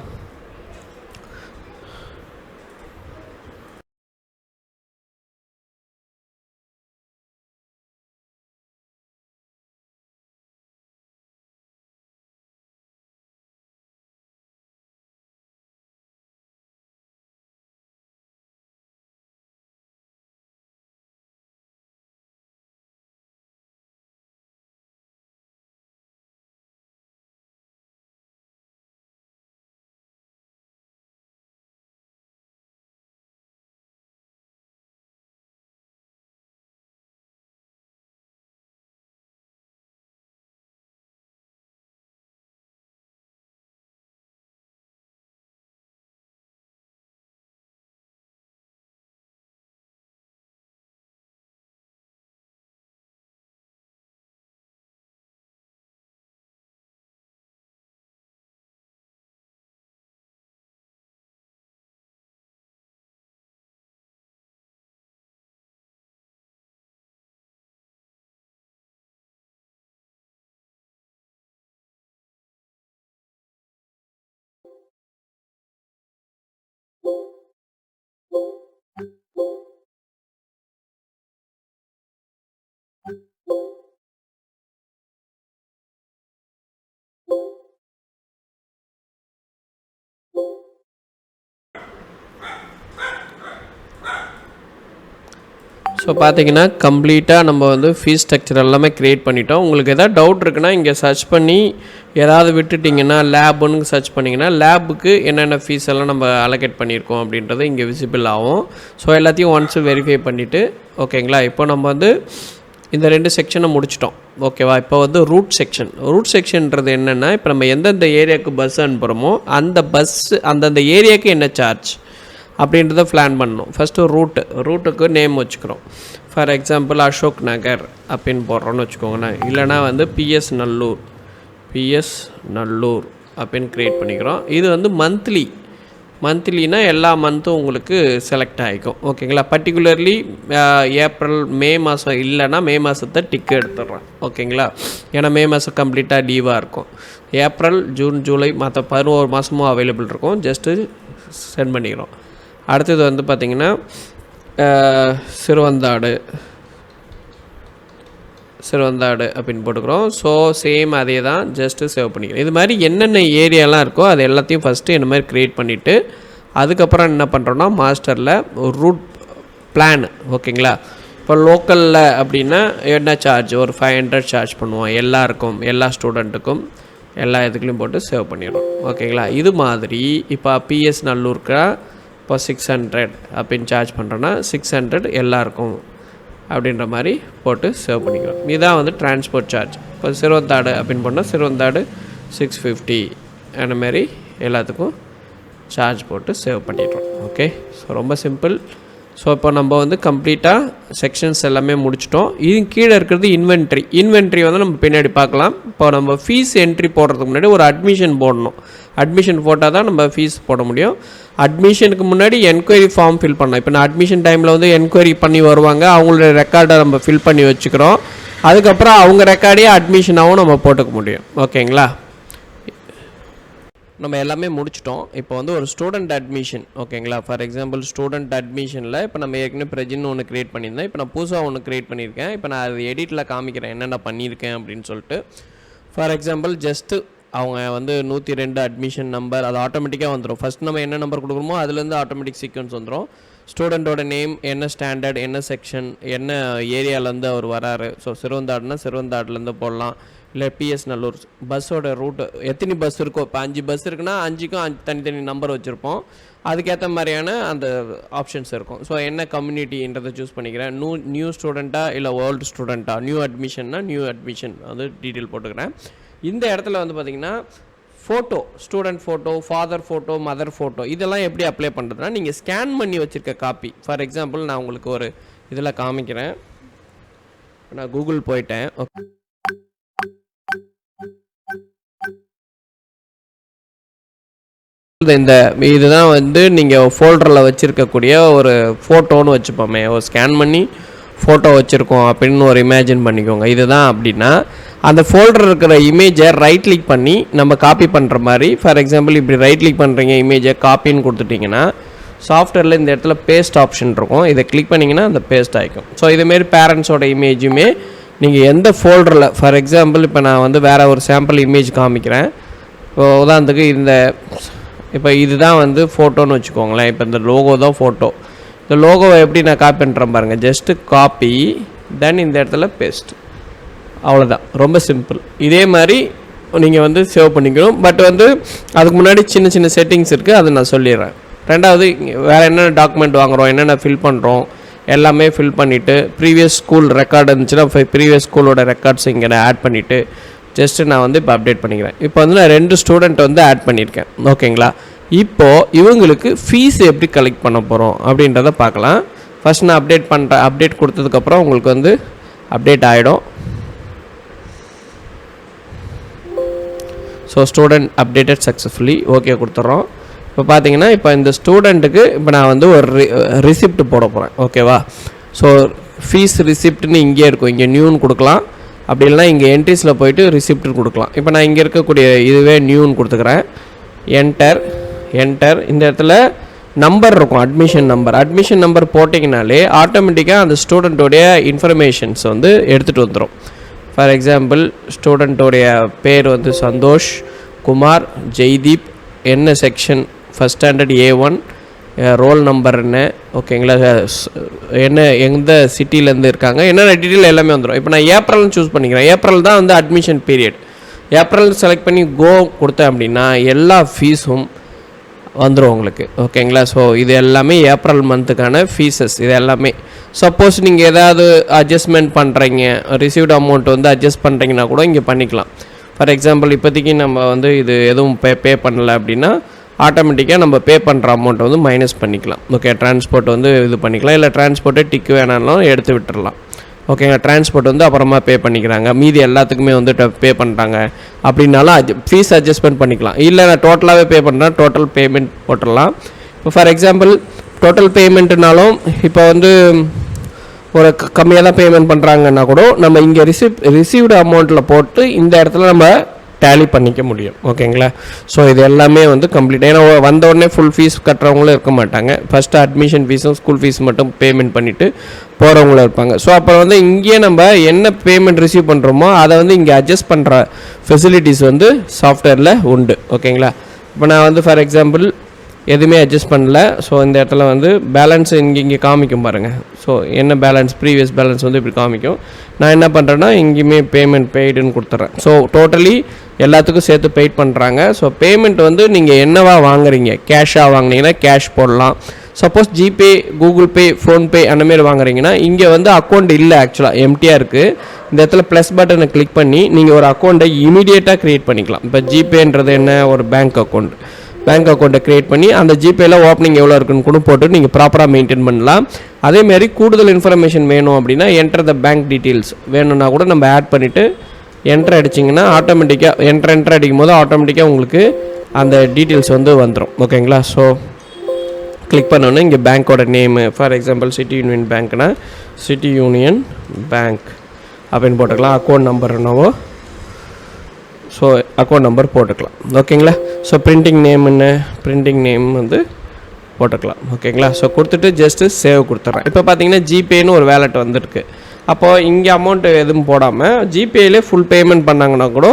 ஸோ பார்த்தீங்கன்னா கம்ப்ளீட்டாக நம்ம வந்து ஃபீஸ் ஸ்ட்ரக்சர் எல்லாமே க்ரியேட் பண்ணிட்டோம். உங்களுக்கு எதாவது டவுட் இருக்குன்னா இங்கே சர்ச் பண்ணி ஏதாவது விட்டுட்டிங்கன்னா லேபுன்னு சர்ச் பண்ணிங்கன்னா லேபுக்கு என்னென்ன ஃபீஸ் எல்லாம் நம்ம அலோகேட் பண்ணியிருக்கோம் அப்படின்றது இங்கே விசிபிள் ஆகும். ஸோ எல்லாத்தையும் ஒன்ஸ் வெரிஃபை பண்ணிவிட்டு ஓகேங்களா, இப்போ நம்ம வந்து இந்த 2 செக்ஷனை முடிச்சிட்டோம். ஓகேவா? இப்போ வந்து ரூட் செக்ஷன்ன்றது என்னென்னா, இப்போ நம்ம எந்தெந்த ஏரியாவுக்கு பஸ் அனுப்புகிறோமோ அந்த அந்தந்த ஏரியாவுக்கு என்ன சார்ஜ் அப்படின்றத பிளான் பண்ணணும். ஃபஸ்ட்டு ரூட்டுக்கு நேம் வச்சுக்கிறோம். ஃபார் எக்ஸாம்பிள் அசோக் நகர் அப்படின்னு போடுறோன்னு வச்சுக்கோங்கண்ணா. இல்லைனா வந்து பிஎஸ் நல்லூர் அப்படின்னு க்ரியேட் பண்ணிக்கிறோம். இது வந்து மந்த்லினா எல்லா மந்த்தும் உங்களுக்கு செலக்ட் ஆகிக்கும். ஓகேங்களா? பர்டிகுலர்லி ஏப்ரல் மே மாதம் இல்லைன்னா மே மாதத்தை டிக்கு எடுத்துடுறேன். ஓகேங்களா? ஏன்னா மே மாதம் கம்ப்ளீட்டாக லீவாக இருக்கும். ஏப்ரல் ஜூன் ஜூலை மற்ற 11 மாதமும் அவைலபிள் இருக்கும். ஜஸ்ட்டு சென்ட் பண்ணிக்கிறோம். அடுத்தது வந்து பார்த்திங்கன்னா சிறுவந்தாடு அப்படின்னு போட்டுக்கிறோம். ஸோ சேம் அதே தான், ஜஸ்ட்டு சேவ் பண்ணிக்கிறோம். இது மாதிரி என்னென்ன ஏரியாலாம் இருக்கோ அது எல்லாத்தையும் ஃபஸ்ட்டு இந்த மாதிரி க்ரியேட் பண்ணிவிட்டு அதுக்கப்புறம் என்ன பண்ணுறோன்னா மாஸ்டரில் ஒரு ரூட் பிளான். ஓகேங்களா? இப்போ லோக்கலில் அப்படின்னா என்ன சார்ஜ், ஒரு 500 சார்ஜ் பண்ணுவோம் எல்லாருக்கும், எல்லா ஸ்டூடெண்ட்டுக்கும், எல்லா இதுக்குலையும் போட்டு சேவ் பண்ணிடுறோம். ஓகேங்களா? இது மாதிரி இப்போ பிஎஸ் நல்லூருக்கு இப்போ 600 அப்படின்னு சார்ஜ் பண்ணுறோன்னா 600 எல்லாருக்கும் அப்படின்ற மாதிரி போட்டு சேவ் பண்ணிக்கிறோம். இதுதான் வந்து டிரான்ஸ்போர்ட் சார்ஜ். இப்போ சிறுவந்தாடு அப்படின்னு போட்டால் சிறுவந்தாடு 650 அந்த மாதிரி எல்லாத்துக்கும் சார்ஜ் போட்டு சேவ் பண்ணிடுறோம். ஓகே, ஸோ ரொம்ப சிம்பிள். ஸோ இப்போ நம்ம வந்து கம்ப்ளீட்டாக செக்ஷன்ஸ் எல்லாமே முடிச்சிட்டோம். இது கீழே இருக்கிறது இன்வென்ட்ரி வந்து நம்ம பின்னாடி பார்க்கலாம். இப்போ நம்ம ஃபீஸ் என்ட்ரி போடுறதுக்கு முன்னாடி ஒரு அட்மிஷன் போடணும். அட்மிஷன் போட்டால் தான் நம்ம ஃபீஸ் போட முடியும். அட்மிஷனுக்கு முன்னாடி என்கொயரி ஃபார்ம் ஃபில் பண்ணோம். இப்போ நான் அட்மிஷன் டைமில் வந்து என்கொயரி பண்ணி வருவாங்க, அவங்களோட ரெக்கார்டை நம்ம ஃபில் பண்ணி வச்சுக்கிறோம். அதுக்கப்புறம் அவங்க ரெக்கார்டே அட்மிஷனாகவும் நம்ம போட்டுக்க முடியும். ஓகேங்களா? நம்ம எல்லாமே முடிச்சிட்டோம். இப்போ வந்து ஒரு ஸ்டூடெண்ட் அட்மிஷன். ஓகேங்களா? ஃபார் எக்ஸாம்பிள் ஸ்டூடெண்ட் அட்மிஷனில் இப்போ நம்ம ஏற்கனவே ப்ரெஜின்னு ஒன்று க்ரியேட் பண்ணியிருந்தேன். இப்போ நான் புதுசாக ஒன்று க்ரியேட் பண்ணியிருக்கேன். இப்போ நான் அது எடிட்டில் காமிக்கிறேன் என்னென்ன பண்ணியிருக்கேன் அப்படின்னு சொல்லிட்டு. ஃபார் எக்ஸாம்பிள் ஜஸ்ட்டு அவங்க வந்து 102 அட்மிஷன் நம்பர் அது ஆட்டோமேட்டிக்காக வந்துடும். ஃபஸ்ட் நம்ம என்ன நம்பர் கொடுக்குறோமோ அதுலேருந்து ஆட்டோமேட்டிக் சீக்வன்ஸ் வந்துடும். ஸ்டூடெண்ட்டோட நேம், என்ன ஸ்டாண்டர்ட், என்ன செக்ஷன், என்ன ஏரியாவிலேருந்து அவர் வராரு. ஸோ சிறுவந்தாடுனா சிறுவந்தாடுலேருந்து போடலாம். இல்லை பிஎஸ் நல்லூர் பஸ்ஸோட ரூட்டு எத்தனை பஸ் இருக்கோ, இப்போ 5 பஸ் இருக்குன்னா 5க்கும் தனித்தனி நம்பர் வச்சுருப்போம். அதுக்கேற்ற மாதிரியான அந்த ஆப்ஷன்ஸ் இருக்கும். ஸோ என்ன கம்யூனிட்டின்றதை சூஸ் பண்ணிக்கிறேன். நியூ ஸ்டூடெண்ட்டாக இல்லை ஓல்டு ஸ்டூடெண்ட்டாக, நியூ அட்மிஷன்னா நியூ அட்மிஷன் வந்து டீட்டெயில் போட்டுக்கிறேன். இந்த இடத்துல வந்து பார்த்திங்கன்னா photo, student photo, father photo, mother photo, இதெல்லாம் எப்படி அப்ளை பண்ணுறதுனா நீங்கள் ஸ்கேன் பண்ணி வச்சுருக்க காப்பி. ஃபார் எக்ஸாம்பிள் நான் உங்களுக்கு ஒரு இதில் காமிக்கிறேன். நான் கூகுள் போயிட்டேன். ஓகே, இந்த இதுதான் வந்து நீங்கள் ஃபோல்டரில் வச்சுருக்கக்கூடிய ஒரு ஃபோட்டோன்னு வச்சுப்போமே, ஒரு ஸ்கேன் பண்ணி ஃபோட்டோ வச்சுருக்கோம் அப்படின்னு ஒரு இமேஜின் பண்ணிக்கோங்க. இதுதான் அப்படின்னா அந்த ஃபோல்டர் இருக்கிற இமேஜை ரைட் கிளிக் பண்ணி நம்ம காப்பி பண்ணுற மாதிரி. ஃபார் எக்ஸாம்பிள் இப்படி ரைட் கிளிக் பண்ணுறீங்க, இமேஜை காப்பின்னு கொடுத்துட்டிங்கன்னா சாஃப்ட்வேரில் இந்த இடத்துல பேஸ்ட் ஆப்ஷன் இருக்கும். இதை கிளிக் பண்ணிங்கன்னா அந்த பேஸ்ட் ஆகிக்கும். ஸோ இதுமாரி பேரண்ட்ஸோட இமேஜுமே நீங்கள் எந்த ஃபோல்டரில், ஃபார் எக்ஸாம்பிள் இப்போ நான் வந்து வேறு ஒரு சாம்பிள் இமேஜ் காமிக்கிறேன். இப்போ உதாரணத்துக்கு இப்போ இதுதான் வந்து ஃபோட்டோன்னு வச்சுக்கோங்களேன். இப்போ இந்த லோகோ தான் ஃபோட்டோ. இந்த லோகோவை எப்படி நான் காப்பி பண்ணுறேன் பாருங்கள். ஜஸ்ட்டு காப்பி, தென் இந்த இடத்துல பேஸ்ட், அவ்வளோதான். ரொம்ப சிம்பிள். இதே மாதிரி நீங்கள் வந்து சேவ் பண்ணிக்கணும். பட் வந்து அதுக்கு முன்னாடி சின்ன சின்ன செட்டிங்ஸ் இருக்குது, அதை நான் சொல்லிடுறேன். ரெண்டாவது, வேறு என்னென்ன டாக்குமெண்ட் வாங்குகிறோம், என்னென்ன ஃபில் பண்ணுறோம், எல்லாமே ஃபில் பண்ணிவிட்டு ப்ரீவியஸ் ஸ்கூல் ரெக்கார்டு இருந்துச்சுன்னா ப்ரீவியஸ் ஸ்கூலோட ரெக்கார்ட்ஸ் இங்கே நான் ஆட் பண்ணிவிட்டு ஜஸ்ட்டு நான் வந்து இப்போ அப்டேட் பண்ணிக்கிறேன். இப்போ வந்து நான் 2 ஸ்டூடெண்ட் வந்து ஆட் பண்ணியிருக்கேன். ஓகேங்களா? இப்போது இவங்களுக்கு ஃபீஸ் எப்படி கலெக்ட் பண்ண போகிறோம் அப்படின்றத பார்க்கலாம். ஃபஸ்ட் நான் அப்டேட் கொடுத்ததுக்கப்புறம் உங்களுக்கு வந்து அப்டேட் ஆகிடும். So student updated successfully, okay கொடுத்துட்றோம். இப்போ பார்த்தீங்கன்னா இப்போ இந்த ஸ்டூடெண்ட்டுக்கு இப்போ நான் வந்து ஒரு ரிசிப்ட் போட போகிறேன். ஓகேவா? ஸோ ஃபீஸ் ரிசிப்ட்னு இங்கே இருக்கும். இங்கே நியூன்னு கொடுக்கலாம், அப்படி இல்லைனா இங்கே என்ட்ரிஸில் போய்ட்டு ரிசிப்ட்னு கொடுக்கலாம். இப்போ நான் இங்கே இருக்கக்கூடிய இதுவே நியூன்னு கொடுத்துக்கிறேன். என்டர். இந்த இடத்துல நம்பர் இருக்கும், அட்மிஷன் நம்பர் போட்டிங்கனாலே ஆட்டோமேட்டிக்காக அந்த ஸ்டூடெண்ட்டோடைய இன்ஃபர்மேஷன்ஸ் வந்து எடுத்துகிட்டு வந்துடும். ஃபார் எக்ஸாம்பிள் ஸ்டூடெண்ட்டோடைய பேர் வந்து சந்தோஷ் குமார் ஜெய்தீப், என்ன section, first standard A1, roll number என்ன, ஓகேங்களா, என்ன எந்த சிட்டிலேருந்து இருக்காங்க, என்னென்ன டீட்டெயில் எல்லாமே வந்துடும். இப்போ நான் ஏப்ரல்னு சூஸ் பண்ணிக்கிறேன். ஏப்ரல் தான் வந்து அட்மிஷன் பீரியட். ஏப்ரல் செலக்ட் பண்ணி கோ கொடுத்தேன் அப்படின்னா எல்லா ஃபீஸும் வந்துடும் உங்களுக்கு. ஓகேங்களா? ஸோ இது எல்லாமே ஏப்ரல் மந்த்துக்கான ஃபீஸஸ். இது எல்லாமே சப்போஸ் நீங்கள் ஏதாவது அட்ஜஸ்ட்மெண்ட் பண்ணுறீங்க, ரிசீவ்டு அமௌண்ட் வந்து அட்ஜஸ்ட் பண்ணுறீங்கன்னா கூட இங்கே பண்ணிக்கலாம். ஃபார் எக்ஸாம்பிள் இப்போதைக்கு நம்ம வந்து இது எதுவும் பே பண்ணலை அப்படின்னா ஆட்டோமேட்டிக்காக நம்ம பே பண்ணுற அமௌண்ட்டை வந்து மைனஸ் பண்ணிக்கலாம். ஓகே, டிரான்ஸ்போர்ட் வந்து இது பண்ணிக்கலாம். இல்லை டிரான்ஸ்போர்ட்டை டிக்கு வேணாலும் எடுத்து விட்டுறலாம். ஓகேங்க, டிரான்ஸ்போர்ட் வந்து அப்புறமா பே பண்ணிக்கிறாங்க, மீதி எல்லாத்துக்குமே வந்து பே பண்ணுறாங்க அப்படின்னாலும் ஃபீஸ் அட்ஜஸ்ட்மெண்ட் பண்ணிக்கலாம். இல்லை நான் டோட்டலாகவே பே பண்ணுறேன், டோட்டல் பேமெண்ட் போட்டுடலாம். இப்போ ஃபார் எக்ஸாம்பிள் டோட்டல் பேமெண்ட்டுனாலும் இப்போ வந்து ஒரு கம்மியாக தான் பேமெண்ட் பண்ணுறாங்கன்னா கூட நம்ம இங்கே ரிசீவ்டு அமௌண்ட்டில் போட்டு இந்த இடத்துல நம்ம டேலி பண்ணிக்க முடியும். ஓகேங்களா? ஸோ இது எல்லாமே வந்து கம்ப்ளீட். ஏன்னா வந்த உடனே ஃபுல் ஃபீஸ் கட்டுறவங்களும் இருக்க மாட்டாங்க. ஃபஸ்ட்டு அட்மிஷன் ஃபீஸும் ஸ்கூல் ஃபீஸ் மட்டும் பேமெண்ட் பண்ணிவிட்டு போகிறவங்களும் இருப்பாங்க. ஸோ அப்புறம் வந்து இங்கேயே நம்ம என்ன பேமெண்ட் ரிசீவ் பண்ணுறோமோ அதை வந்து இங்கே அட்ஜஸ்ட் பண்ணுற ஃபெசிலிட்டிஸ் வந்து சாஃப்ட்வேரில் உண்டு. ஓகேங்களா? இப்போ நான் வந்து ஃபார் எக்ஸாம்பிள் எதுவுமே அட்ஜஸ்ட் பண்ணல. ஸோ இந்த இடத்துல வந்து பேலன்ஸ் இங்கே காமிக்கும் பாருங்கள். ஸோ என்ன பேலன்ஸ், ப்ரீவியஸ் பேலன்ஸ் வந்து இப்படி காமிக்கும். நான் என்ன பண்ணுறேன்னா இங்கேயுமே பேமெண்ட் பெய்டுன்னு கொடுத்துட்றேன். ஸோ டோட்டலி எல்லாத்துக்கும் சேர்த்து பெய்ட் பண்ணுறாங்க. ஸோ பேமெண்ட் வந்து நீங்கள் என்னவா வாங்குறீங்க, கேஷாக வாங்கினீங்கன்னா கேஷ் போடலாம். Suppose GPay, Google Pay, PhonePe அந்தமாரி வாங்குறீங்கன்னா இங்கே வந்து அக்கௌண்ட் இல்லை, ஆக்சுவலாக எம்டியாக இருக்குது. இந்த இடத்துல ப்ளஸ் பட்டனை கிளிக் பண்ணி நீங்கள் ஒரு அக்கௌண்ட்டை இமீடியட்டாக க்ரியேட் பண்ணிக்கலாம். இப்போ ஜிபேன்றது என்ன, ஒரு பேங்க் அக்கௌண்ட்டை க்ரியேட் பண்ணி அந்த ஜிபேயில் ஓப்பனிங் எவ்வளோ இருக்குன்னு கூட போட்டு நீங்கள் ப்ராப்பராக மெயின்டைன் பண்ணலாம். அதேமாரி கூடுதல் இன்ஃபர்மேஷன் வேணும் அப்படின்னா என்டர் த பேங்க் டீட்டெயில்ஸ் வேணும்னா கூட நம்ம ஆட் பண்ணிவிட்டு என்டர் அடிச்சிங்கன்னா ஆட்டோமேட்டிக்காக என்டர் அடிக்கும் போது ஆட்டோமேட்டிக்காக உங்களுக்கு அந்த டீட்டெயில்ஸ் வந்து வந்துடும். ஓகேங்களா? ஸோ கிளிக் பண்ணோன்னே இங்கே பேங்க்கோட name, for example city union பேங்க்னா சிட்டி யூனியன் பேங்க் அப்படின்னு போட்டுக்கலாம். அக்கௌண்ட் நம்பர் என்னவோ ஸோ அக்கௌண்ட் நம்பர் போட்டுக்கலாம். ஓகேங்களா? ஸோ பிரிண்டிங் நேம் என்ன, பிரிண்டிங் நேம் வந்து போட்டுக்கலாம். ஓகேங்களா? ஸோ கொடுத்துட்டு ஜஸ்ட்டு சேவ் கொடுத்துட்றேன். இப்போ பார்த்தீங்கன்னா ஜிபேன்னு ஒரு வேலெட் வந்துருக்கு. அப்போது இங்கே அமௌண்ட்டு எதுவும் போடாமல் ஜிபேயிலே ஃபுல் பேமெண்ட் பண்ணாங்கன்னா கூட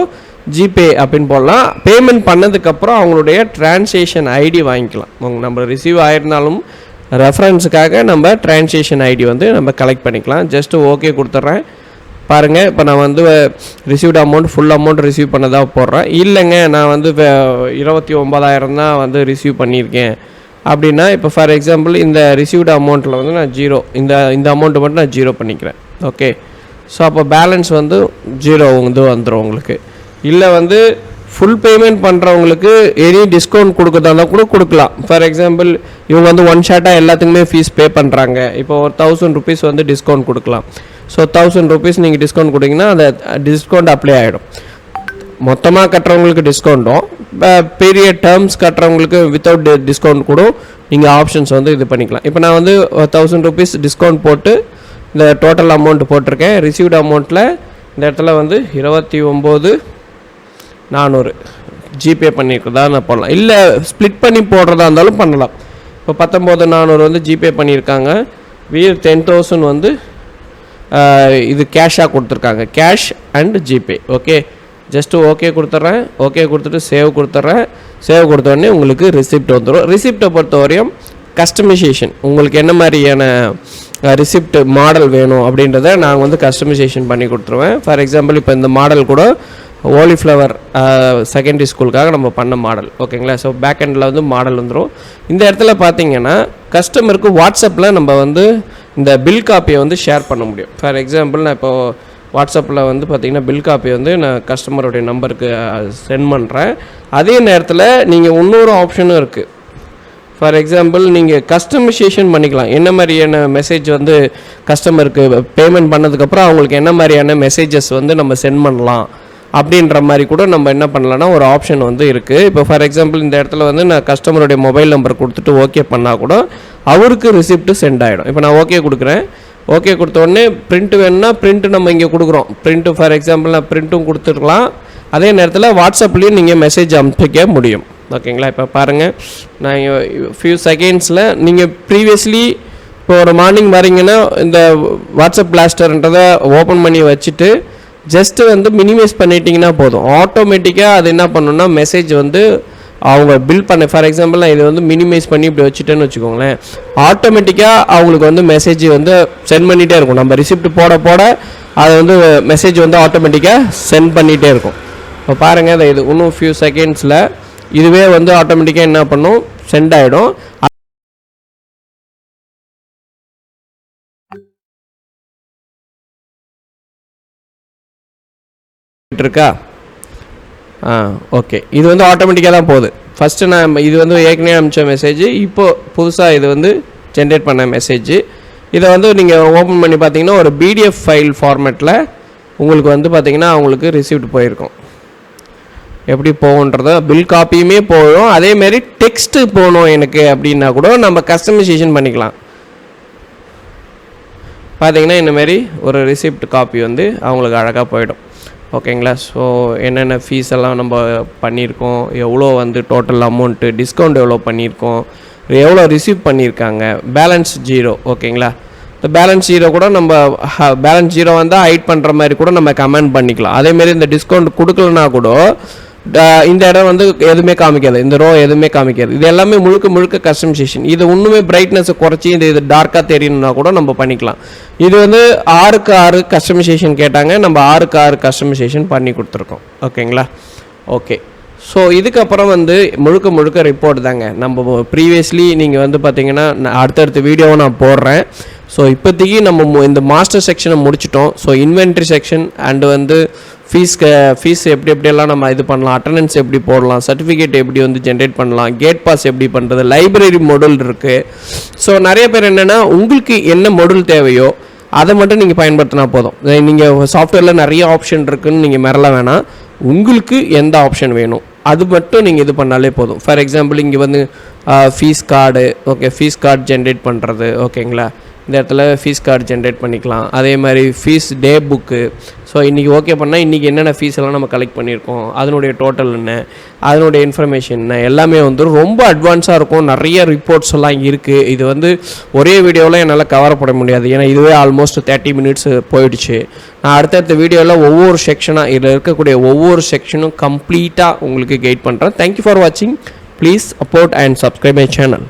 ஜிபே அப்படின்னு போடலாம். பேமெண்ட் பண்ணதுக்கப்புறம் அவங்களுடைய ட்ரான்சாக்ஷன் ஐடி வாங்கிக்கலாம். நம்ம ரிசீவ் ஆகிருந்தாலும் ரெஃபரன்ஸுக்காக நம்ம ட்ரான்சாக்ஷன் ஐடி வந்து நம்ம கலெக்ட் பண்ணிக்கலாம். ஜஸ்ட்டு ஓகே கொடுத்துட்றேன். பாருங்கள், இப்போ நான் வந்து received amount full amount receive பண்ணதாக போடுறேன். இல்லைங்க நான் வந்து 29,000 தான் வந்து ரிசீவ் பண்ணியிருக்கேன் அப்படின்னா, இப்போ ஃபார் எக்ஸாம்பிள் இந்த ரிசீவ்டு அமௌண்ட்டில் வந்து நான் 0 இந்த அமௌண்ட்டை மட்டும் நான் 0 பண்ணிக்கிறேன். ஓகே, ஸோ அப்போ பேலன்ஸ் வந்து 0 வந்து வந்துடும் உங்களுக்கு. இல்லை வந்து ஃபுல் பேமெண்ட் பண்ணுறவங்களுக்கு எனி டிஸ்கவுண்ட் கொடுக்குறதா கூட கொடுக்கலாம். ஃபார் எக்ஸாம்பிள் இவங்க வந்து ஒன் ஷாட்டாக எல்லாத்துக்குமே ஃபீஸ் பே பண்ணுறாங்க. இப்போ ஒரு 1000 rupees வந்து டிஸ்கவுண்ட் கொடுக்கலாம். ஸோ 1000 rupees நீங்கள் டிஸ்கவுண்ட் கொடுத்தீங்கன்னா அந்த டிஸ்கவுண்ட் அப்ளை ஆகிடும். மொத்தமாக கட்டுறவங்களுக்கு டிஸ்கவுண்ட்டும், பெரிய டேர்ம்ஸ் கட்டுறவங்களுக்கு வித்தவுட் டிஸ்கவுண்ட் கூட நீங்கள் ஆப்ஷன்ஸ் வந்து இது பண்ணிக்கலாம். இப்போ நான் வந்து 1000 rupees டிஸ்கவுண்ட் போட்டு இந்த டோட்டல் அமௌண்ட் போட்டிருக்கேன். ரிசீவ்டு அமௌண்ட்டில் இந்த இடத்துல வந்து 29,400 ஜிபே பண்ணியிருக்கிறதா நான் போடலாம். இல்லை ஸ்ப்ளிட் பண்ணி போடுறதா இருந்தாலும் பண்ணலாம். இப்போ 19,400 வந்து ஜிபே பண்ணியிருக்காங்க. 10,000 வந்து இது கேஷாக கொடுத்துருக்காங்க, cash and GPay. Okay, just okay கொடுத்துட்றேன். ஓகே கொடுத்துட்டு சேவ் கொடுத்துட்றேன். சேவ் கொடுத்தோடனே உங்களுக்கு ரிசிப்ட் வந்துடும். ரிசிப்டை பொறுத்த வரையும் கஸ்டமைசேஷன், உங்களுக்கு என்ன மாதிரியான ரிசிப்ட் மாடல் வேணும் அப்படின்றத நாங்கள் வந்து கஸ்டமைசேஷன் பண்ணி கொடுத்துருவேன். ஃபார் எக்ஸாம்பிள் இப்போ இந்த மாடல் கூட ஓலிஃப்ளவர் செகண்டரி ஸ்கூலுக்காக நம்ம பண்ண மாடல். ஓகேங்களா, ஸோ பேக் எண்டில் வந்து மாடல் வந்துடும். இந்த இடத்துல பார்த்தீங்கன்னா கஸ்டமருக்கு வாட்ஸ்அப்பில் நம்ம வந்து இந்த பில் காப்பியை வந்து ஷேர் பண்ண முடியும். ஃபார் எக்ஸாம்பிள் நான் இப்போது வாட்ஸ்அப்பில் வந்து பார்த்திங்கன்னா பில் காப்பி வந்து நான் கஸ்டமருடைய நம்பருக்கு சென்ட் பண்ணுறேன். அதே நேரத்தில் நீங்கள் இன்னொரு ஆப்ஷனும் இருக்குது. ஃபார் எக்ஸாம்பிள் நீங்கள் கஸ்டமைசேஷன் பண்ணிக்கலாம். என்ன மாதிரியான மெசேஜ் வந்து கஸ்டமருக்கு பேமெண்ட் பண்ணதுக்கப்புறம் அவங்களுக்கு என்ன மாதிரியான மெசேஜஸ் வந்து நம்ம சென்ட் பண்ணலாம் அப்படின்ற மாதிரி கூட நம்ம என்ன பண்ணலான்னா ஒரு ஆப்ஷன் வந்து இருக்குது. இப்போ ஃபார் எக்ஸாம்பிள் இந்த இடத்துல வந்து நான் கஸ்டமருடைய மொபைல் நம்பர் கொடுத்துட்டு ஓகே பண்ணால் கூட அவருக்கு ரிசிப்ட்டு சென்ட் ஆகிடும். இப்போ நான் ஓகே கொடுக்குறேன். ஓகே கொடுத்த உடனே பிரிண்ட்டு வேணும்னா பிரிண்ட்டு நம்ம இங்கே கொடுக்குறோம். பிரிண்ட்டு ஃபார் எக்ஸாம்பிள் நான் பிரிண்ட்டும் கொடுத்துருக்கலாம். அதே நேரத்தில் வாட்ஸ்அப்லேயும் நீங்கள் மெசேஜ் அனுப்பிக்க முடியும். ஓகேங்களா, இப்போ பாருங்கள், நான் ஃபியூ செகண்ட்ஸில் நீங்கள் ப்ரீவியஸ்லி இப்போ ஒரு மார்னிங் வரீங்கன்னா இந்த வாட்ஸ்அப் பிளாஸ்டர்ன்றதை ஓப்பன் பண்ணி வச்சுட்டு ஜஸ்ட்டு வந்து மினிமைஸ் பண்ணிட்டீங்கன்னா போதும். ஆட்டோமேட்டிக்காக அது என்ன பண்ணணும்னா மெசேஜ் வந்து அவங்க பில் பண்ண, ஃபார் எக்ஸாம்பிள் நான் இது வந்து மினிமைஸ் பண்ணி இப்படி வச்சுட்டேன்னு வச்சுக்கோங்களேன், ஆட்டோமேட்டிக்காக அவங்களுக்கு வந்து மெசேஜ் வந்து சென்ட் பண்ணிகிட்டே இருக்கும். நம்ம ரிசிப்ட் போட அது வந்து மெசேஜ் வந்து ஆட்டோமேட்டிக்காக சென்ட் பண்ணிகிட்டே இருக்கும். இப்போ பாருங்கள், இது இன்னும் ஃபியூ செகண்ட்ஸில் இதுவே வந்து ஆட்டோமேட்டிக்காக என்ன பண்ணும், சென்ட் ஆகிடும். இருக்கா? ஓகே, இது வந்து ஆட்டோமேட்டிக்காக தான் போகுது. ஃபஸ்ட்டு நான் இது வந்து ஏற்கனவே அனுப்பிச்ச மெசேஜ், இப்போது புதுசாக இது வந்து ஜென்ரேட் பண்ண மெசேஜ். இதை வந்து நீங்கள் ஓப்பன் பண்ணி பார்த்தீங்கன்னா ஒரு பிடிஎஃப் ஃபைல் ஃபார்மேட்டில் உங்களுக்கு வந்து பார்த்திங்கன்னா அவங்களுக்கு ரிசீவ்ட் போயிருக்கும். எப்படி போகுன்றத பில் காப்பியுமே போகும். அதேமாரி டெக்ஸ்ட்டு போகணும் எனக்கு அப்படின்னா கூட நம்ம கஸ்டமைசேஷன் பண்ணிக்கலாம். பார்த்திங்கன்னா இந்தமாரி ஒரு ரிசிப்ட் காப்பி வந்து அவங்களுக்கு அழகாக போயிடும். ஓகேங்களா, ஸோ என்னென்ன ஃபீஸ் எல்லாம் நம்ம பண்ணியிருக்கோம், எவ்வளோ வந்து டோட்டல் அமௌண்ட்டு, டிஸ்கவுண்ட் எவ்வளோ பண்ணியிருக்கோம், எவ்வளோ ரிசீவ் பண்ணியிருக்காங்க, பேலன்ஸ் 0. ஓகேங்களா, இந்த பேலன்ஸ் 0 கூட நம்ம பேலன்ஸ் 0 வந்தால் ஹைட் பண்ணுற மாதிரி கூட நம்ம கமெண்ட் பண்ணிக்கலாம். அதேமாரி இந்த டிஸ்கவுண்ட் கொடுக்கலனா கூட இந்த இடம் வந்து எதுவுமே காமிக்காது, இந்த ரோ எதுவுமே காமிக்காது. இது எல்லாமே முழுக்க கஸ்டமைசேஷன். இது இன்னுமே பிரைட்னஸை குறைச்சி இது டார்க்காக தெரியணும்னா கூட நம்ம பண்ணிக்கலாம். இது வந்து 6க்கு 6 கஸ்டமைசேஷன் கேட்டாங்க, நம்ம 6க்கு 6 கஸ்டமைசேஷன் பண்ணி கொடுத்துருக்கோம். ஓகேங்களா, ஓகே. ஸோ இதுக்கப்புறம் வந்து முழுக்க ரிப்போர்ட் தாங்க. நம்ம ப்ரீவியஸ்லி நீங்கள் வந்து பார்த்தீங்கன்னா அடுத்தடுத்த வீடியோவை நான் போடுறேன். ஸோ இப்போதைக்கு நம்ம இந்த மாஸ்டர் செக்ஷனை முடிச்சிட்டோம். ஸோ இன்வென்ட்ரி செக்ஷன் அண்டு வந்து ஃபீஸ் எப்படியெல்லாம் நம்ம இது பண்ணலாம், அட்டண்டன்ஸ் எப்படி போடலாம், சர்டிஃபிகேட் எப்படி வந்து ஜென்ரேட் பண்ணலாம், கேட் பாஸ் எப்படி பண்ணுறது, லைப்ரரி மொடூல் இருக்குது. ஸோ நிறைய பேர் என்னென்னா உங்களுக்கு என்ன மொடூல் தேவையோ அதை மட்டும் நீங்கள் பயன்படுத்தினா போதும். நீங்கள் சாஃப்ட்வேரில் நிறைய ஆப்ஷன் இருக்குதுன்னு நீங்கள் மிரள வேணாம். உங்களுக்கு எந்த ஆப்ஷன் வேணும் அது மட்டும் நீங்கள் இது பண்ணாலே போதும். ஃபார் எக்ஸாம்பிள் இங்கே வந்து fees card, okay, fees card generate பண்ணுறது. ஓகேங்களா, இந்த இடத்துல ஃபீஸ் கார்டு ஜென்ரேட் பண்ணிக்கலாம். அதே மாதிரி ஃபீஸ் டே புக்கு. ஸோ இன்றைக்கி ஓகே பண்ணால் இன்றைக்கி என்னென்ன ஃபீஸ் எல்லாம் நம்ம கலெக்ட் பண்ணியிருக்கோம், அதனுடைய டோட்டல் என்ன, அதனுடைய இன்ஃபர்மேஷன் என்ன, எல்லாமே வந்து ரொம்ப அட்வான்ஸாக இருக்கும். நிறைய ரிப்போர்ட்ஸ் எல்லாம் இருக்குது. இது வந்து ஒரே வீடியோவில் என்னால் கவர் பண்ண முடியாது, ஏன்னா இதுவே ஆல்மோஸ்ட் 30 minutes போயிடுச்சு. நான் அடுத்தடுத்த வீடியோவில் ஒவ்வொரு செக்ஷனாக இதில் இருக்கக்கூடிய ஒவ்வொரு செக்ஷனும் கம்ப்ளீட்டாக உங்களுக்கு கைட் பண்ணுறேன். தேங்க்யூ ஃபார் வாட்சிங். Please support and subscribe my channel.